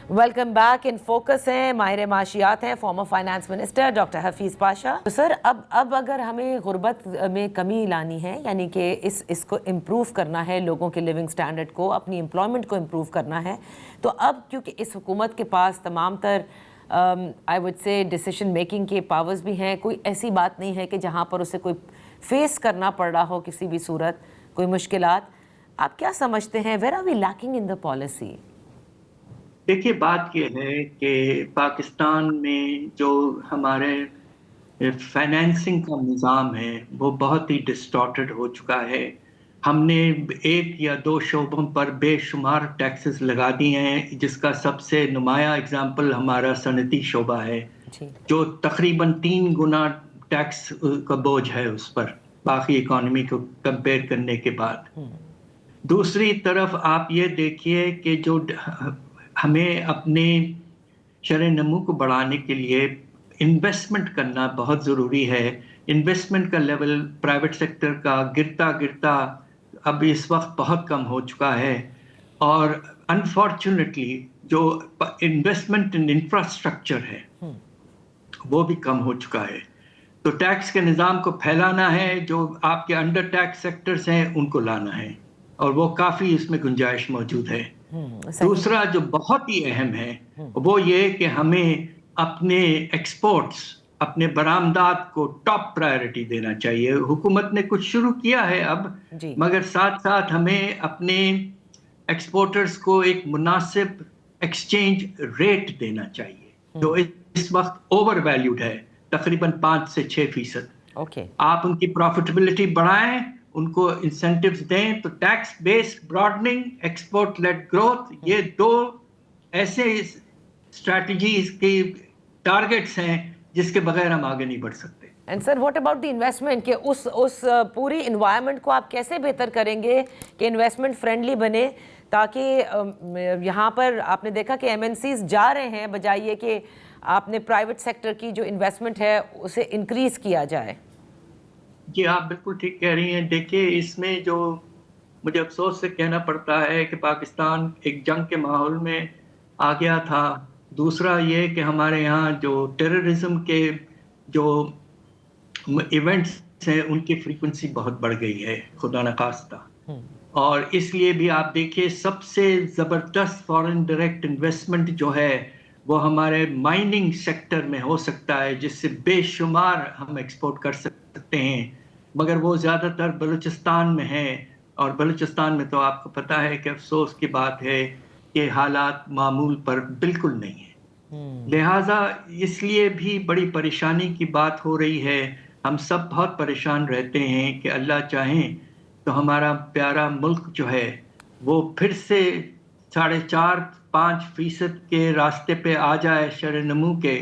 Welcome back. In focus ہیں ماہر معاشیات ہیں former finance minister doctor Hafeez Pasha. تو سر اب اگر ہمیں غربت میں کمی لانی ہے، یعنی کہ اس کو امپروو کرنا ہے، لوگوں کے لیونگ سٹینڈرڈ کو، اپنی امپلائمنٹ کو امپروو کرنا ہے، تو اب کیونکہ اس حکومت کے پاس تمام تر آئی وڈ سے ڈیسیشن میکنگ کے پاورز بھی ہیں، کوئی ایسی بات نہیں ہے کہ جہاں پر اسے کوئی فیس کرنا پڑ رہا ہو کسی بھی صورت کوئی مشکلات. آپ کیا سمجھتے ہیں where are we lacking in the policy? دیکھیے، بات یہ ہے کہ پاکستان میں جو ہمارے فائنینسنگ کا نظام ہے وہ بہت ہی ڈسٹارٹڈ ہو چکا ہے. ہم نے ایک یا دو شعبوں پر بے شمار ٹیکسز لگا دیے ہیں، جس کا سب سے نمایاں اگزامپل ہمارا صنعتی شعبہ ہے، جو تقریباً 3 گنا ٹیکس کا بوجھ ہے اس پر باقی اکانومی کو کمپیئر کرنے کے بعد. دوسری طرف آپ یہ دیکھیے کہ جو ہمیں اپنے شرح نمو کو بڑھانے کے لیے انویسٹمنٹ کرنا بہت ضروری ہے. انویسٹمنٹ کا لیول پرائیویٹ سیکٹر کا گرتا گرتا اب اس وقت بہت کم ہو چکا ہے، اور انفارچونیٹلی جو انویسٹمنٹ ان انفراسٹرکچر ہے وہ بھی کم ہو چکا ہے. تو ٹیکس کے نظام کو پھیلانا ہے، جو آپ کے انڈر ٹیکس سیکٹرز ہیں ان کو لانا ہے، اور وہ کافی اس میں گنجائش موجود ہے. دوسرا جو بہت ہی اہم ہے وہ یہ کہ ہمیں اپنے ایکسپورٹس، اپنے برآمدات کو ٹاپ پرائرٹی دینا چاہیے. حکومت نے کچھ شروع کیا ہے اب، مگر ساتھ ساتھ ہمیں اپنے ایکسپورٹرز کو ایک مناسب ایکسچینج ریٹ دینا چاہیے، جو اس وقت اوور ویلیوڈ ہے تقریباً 5 سے 6%. آپ ان کی پروفیٹیبلٹی بڑھائیں، ان کو انسینٹیوز دیں، تو ٹیکس بیس براڈننگ، ایکسپورٹ لیڈ گروتھ، یہ دو ایسے اسٹریٹجیز کی ٹارگٹس ہیں جس کے بغیر ہم آگے نہیں بڑھ سکتے. And sir what about the investment, کہ اس پوری انوائرمنٹ کو آپ کیسے بہتر کریں گے کہ انویسٹمنٹ فرینڈلی بنے، تاکہ یہاں پر آپ نے دیکھا کہ ایم این سیز جا رہے ہیں بجائے یہ کہ آپ نے پرائیویٹ سیکٹر کی جو انویسٹمنٹ ہے اسے انکریز کیا جائے. جی آپ بالکل ٹھیک کہہ رہی ہیں. دیکھیے، اس میں جو مجھے افسوس سے کہنا پڑتا ہے کہ پاکستان ایک جنگ کے ماحول میں آ گیا تھا. دوسرا یہ کہ ہمارے یہاں جو ٹیررزم کے جو ایونٹس ہیں ان کی فریکوینسی بہت بڑھ گئی ہے خدا نخواستہ، اور اس لیے بھی آپ دیکھیے سب سے زبردست فارن ڈائریکٹ انویسٹمنٹ جو ہے وہ ہمارے مائننگ سیکٹر میں ہو سکتا ہے، جس سے بے شمار ہم ایکسپورٹ کر سکتے ہیں، مگر وہ زیادہ تر بلوچستان میں ہے، اور بلوچستان میں تو آپ کو پتہ ہے کہ افسوس کی بات ہے کہ حالات معمول پر بالکل نہیں ہیں. لہٰذا اس لیے بھی بڑی پریشانی کی بات ہو رہی ہے. ہم سب بہت پریشان رہتے ہیں کہ اللہ چاہیں تو ہمارا پیارا ملک جو ہے وہ پھر سے 4.5-5% کے راستے پہ آ جائے شرح نمو کے،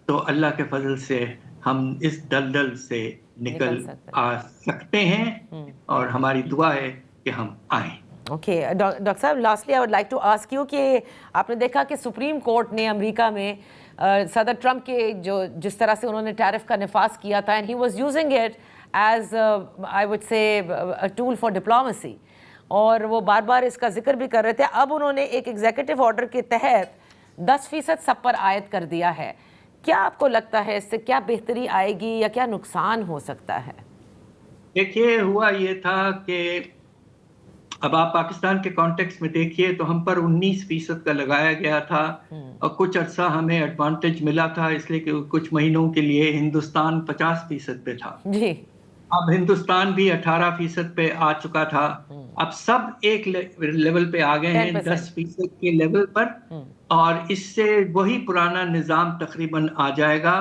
تو اللہ کے فضل سے ہم اس دلدل سے نکل آ سکتے ہیں، اور ہماری دعا ہے کہ ہم آئیں. اوکے ڈاکٹر صاحب، lastly I would like to ask you کہ آپ نے دیکھا کہ سپریم کورٹ نے امریکہ میں صدر ٹرمپ کے جس طرح سے انہوں نے ٹیرف کا نفاذ کیا تھا، and he was using it as I would say a tool for diplomacy, اور وہ بار بار اس کا ذکر بھی کر رہے تھے. اب انہوں نے ایک ایگزیکٹو آرڈر کے تحت 10% سب پر عائد کر دیا ہے. کیا آپ کو لگتا ہے اس سے کیا بہتری آئے گی یا کیا نقصان ہو سکتا ہے؟ دیکھیے، ہوا یہ تھا کہ اب آپ پاکستان کے کانٹیکس میں دیکھیے تو ہم پر 19% کا لگایا گیا تھا، اور کچھ عرصہ ہمیں ایڈوانٹیج ملا تھا اس لیے کہ کچھ مہینوں کے لیے ہندوستان 50% پہ تھا. جی اب ہندوستان بھی 18% پہ آ چکا تھا. اب سب ایک لیول پہ آ گئے ہیں 10% کے لیول پر، اور اس سے وہی پرانا نظام تقریباً آ جائے گا.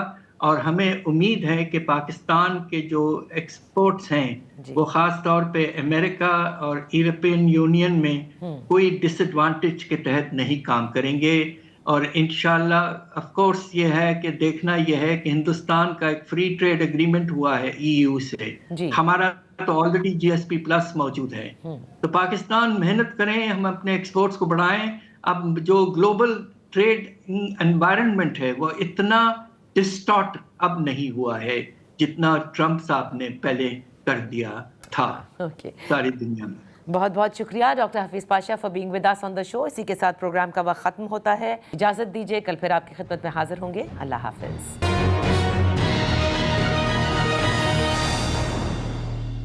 اور ہمیں امید ہے کہ پاکستان کے جو ایکسپورٹس ہیں وہ خاص طور پہ امریکہ اور یورپین یونین میں کوئی ڈس ایڈوانٹیج کے تحت نہیں کام کریں گے. اور انشاءاللہ آف کورس یہ ہے کہ دیکھنا یہ ہے کہ ہندوستان کا ایک فری ٹریڈ اگریمنٹ ہوا ہے ای یو سے، ہمارا تو آلریڈی جی ایس پی پلس موجود ہے. تو پاکستان محنت کریں، ہم اپنے ایکسپورٹس کو بڑھائیں. اب جو گلوبل ٹریڈ انوائرمنٹ ہے وہ اتنا ڈسٹارٹ اب نہیں ہوا ہے جتنا ٹرمپ صاحب نے پہلے کر دیا تھا ساری دنیا میں. بہت بہت شکریہ doctor Hafeez Pasha for being with us on the show. اسی کے ساتھ پروگرام کا وقت ختم ہوتا ہے. اجازت دیجیے, کل پھر آپ کی خدمت میں حاضر ہوں گے. اللہ حافظ.